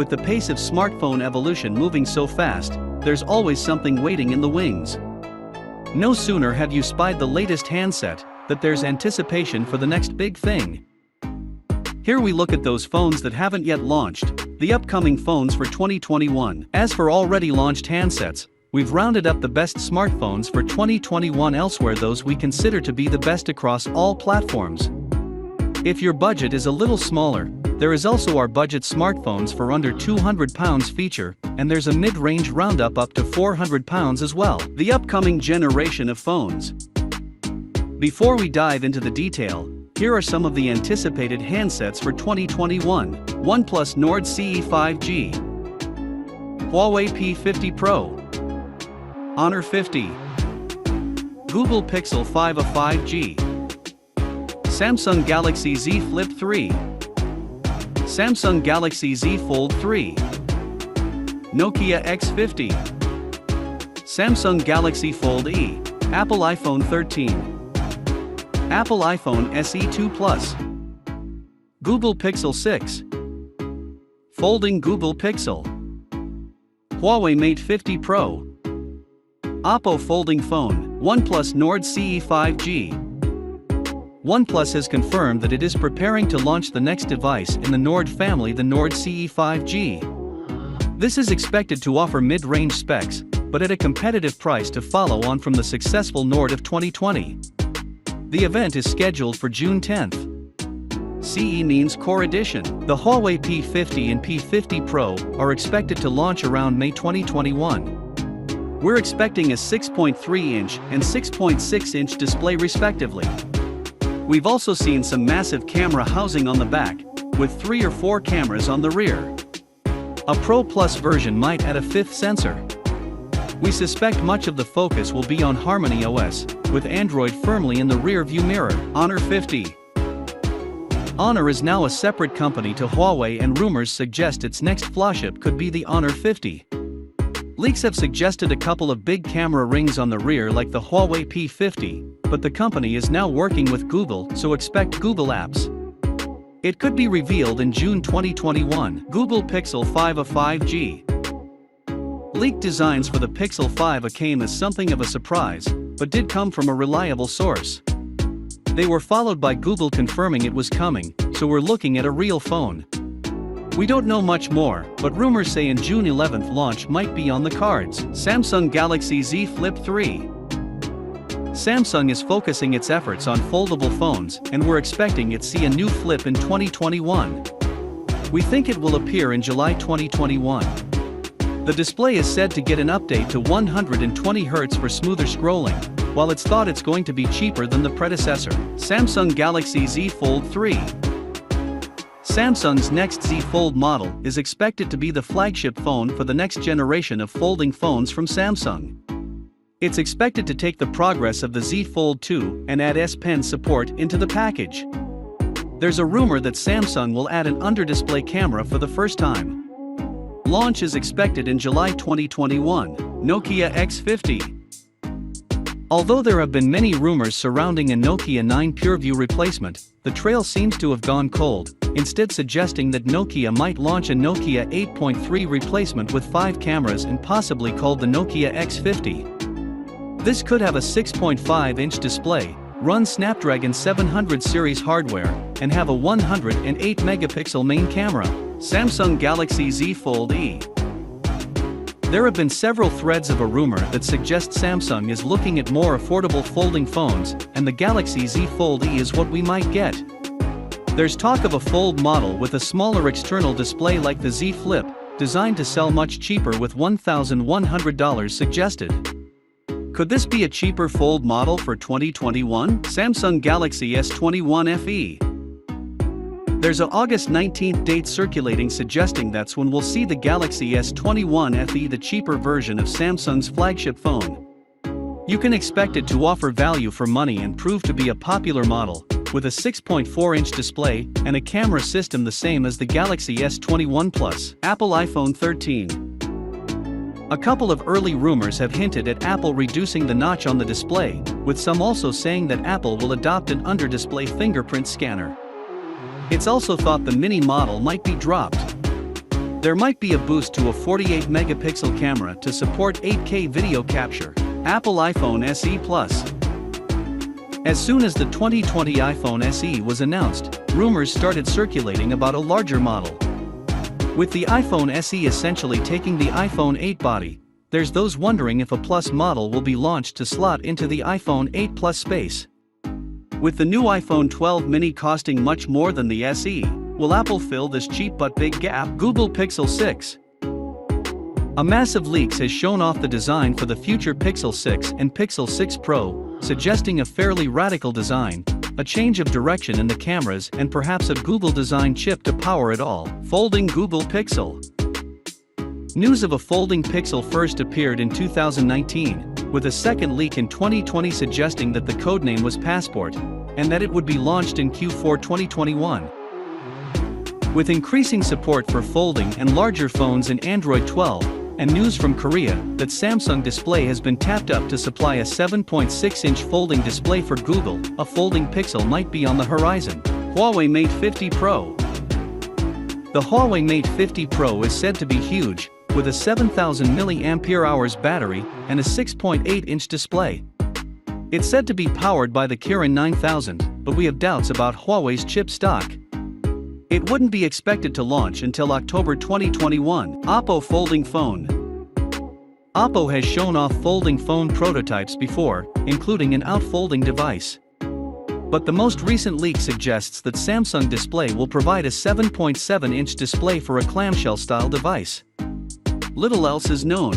With the pace of smartphone evolution moving so fast, there's always something waiting in the wings. No sooner have you spied the latest handset, that there's anticipation for the next big thing. Here we look at those phones that haven't yet launched, the upcoming phones for 2021. As for already launched handsets, we've rounded up the best smartphones for 2021 elsewhere, those we consider to be the best across all platforms. If your budget is a little smaller, there is also our budget smartphones for under £200 feature, and there's a mid-range roundup up to £400 as well. The upcoming generation of phones. Before we dive into the detail, here are some of the anticipated handsets for 2021. OnePlus Nord CE 5G, Huawei P50 Pro, Honor 50, Google Pixel 5a 5G, Samsung Galaxy Z Flip 3, Samsung Galaxy Z Fold 3, Nokia X50, Samsung Galaxy Fold E, Apple iPhone 13, Apple iPhone SE 2 Plus, Google Pixel 6, Folding Google Pixel, Huawei Mate 50 Pro, OPPO Folding Phone, OnePlus Nord CE 5G. OnePlus has confirmed that it is preparing to launch the next device in the Nord family, the Nord CE 5G. This is expected to offer mid-range specs, but at a competitive price to follow on from the successful Nord of 2020. The event is scheduled for June 10th. CE means Core Edition. The Huawei P50 and P50 Pro are expected to launch around May 2021. We're expecting a 6.3-inch and 6.6-inch display respectively. We've also seen some massive camera housing on the back, with 3 or 4 cameras on the rear. A Pro Plus version might add a 5th sensor. We suspect much of the focus will be on Harmony OS, with Android firmly in the rear view mirror. Honor 50. Honor is now a separate company to Huawei, and rumors suggest its next flagship could be the Honor 50. Leaks have suggested a couple of big camera rings on the rear like the Huawei P50, but the company is now working with Google, so expect Google apps. It could be revealed in June 2021. Google Pixel 5a 5G. Leaked designs for the Pixel 5a came as something of a surprise, but did come from a reliable source. They were followed by Google confirming it was coming, so we're looking at a real phone. We don't know much more, but rumors say in June 11th launch might be on the cards. Samsung Galaxy Z Flip 3. Samsung is focusing its efforts on foldable phones, and we're expecting it see a new flip in 2021. We think it will appear in July 2021. The display is said to get an update to 120 Hz for smoother scrolling, while it's thought it's going to be cheaper than the predecessor. Samsung Galaxy Z Fold 3. Samsung's next Z Fold model is expected to be the flagship phone for the next generation of folding phones from Samsung. It's expected to take the progress of the Z Fold 2 and add S Pen support into the package. There's a rumor that Samsung will add an under-display camera for the first time. Launch is expected in July 2021. Nokia X50. Although there have been many rumors surrounding a Nokia 9 PureView replacement, the trail seems to have gone cold, instead suggesting that Nokia might launch a Nokia 8.3 replacement with 5 cameras and possibly called the Nokia X50. This could have a 6.5-inch display, run Snapdragon 700 series hardware, and have a 108-megapixel main camera. Samsung Galaxy Z Fold E. There have been several threads of a rumor that suggest Samsung is looking at more affordable folding phones, and the Galaxy Z Fold E is what we might get. There's talk of a fold model with a smaller external display like the Z Flip, designed to sell much cheaper with $1,100 suggested. Could this be a cheaper fold model for 2021? Samsung Galaxy S21 FE. There's an August 19th date circulating suggesting that's when we'll see the Galaxy S21 FE, the cheaper version of Samsung's flagship phone. You can expect it to offer value for money and prove to be a popular model, with a 6.4-inch display and a camera system the same as the Galaxy S21 Plus. Apple iPhone 13. A couple of early rumors have hinted at Apple reducing the notch on the display, with some also saying that Apple will adopt an under-display fingerprint scanner. It's also thought the mini model might be dropped. There might be a boost to a 48-megapixel camera to support 8K video capture. Apple iPhone SE Plus. As soon as the 2020 iPhone SE was announced, rumors started circulating about a larger model. With the iPhone SE essentially taking the iPhone 8 body, there's those wondering if a Plus model will be launched to slot into the iPhone 8 Plus space. With the new iPhone 12 mini costing much more than the SE, will Apple fill this cheap but big gap? Google Pixel 6. A massive leaks has shown off the design for the future Pixel 6 and Pixel 6 Pro, suggesting a fairly radical design, a change of direction in the cameras and perhaps a Google design chip to power it all. Folding Google Pixel. News of a folding Pixel first appeared in 2019, with a second leak in 2020 suggesting that the codename was Passport, and that it would be launched in Q4 2021. With increasing support for folding and larger phones in Android 12, and news from Korea that Samsung Display has been tapped up to supply a 7.6-inch folding display for Google, a folding Pixel might be on the horizon. Huawei Mate 50 Pro. The Huawei Mate 50 Pro is said to be huge, with a 7,000 mAh battery and a 6.8-inch display. It's said to be powered by the Kirin 9000, but we have doubts about Huawei's chip stock. It wouldn't be expected to launch until October 2021. OPPO Folding Phone. OPPO has shown off folding phone prototypes before, including an out-folding device. But the most recent leak suggests that Samsung Display will provide a 7.7-inch display for a clamshell-style device. Little else is known.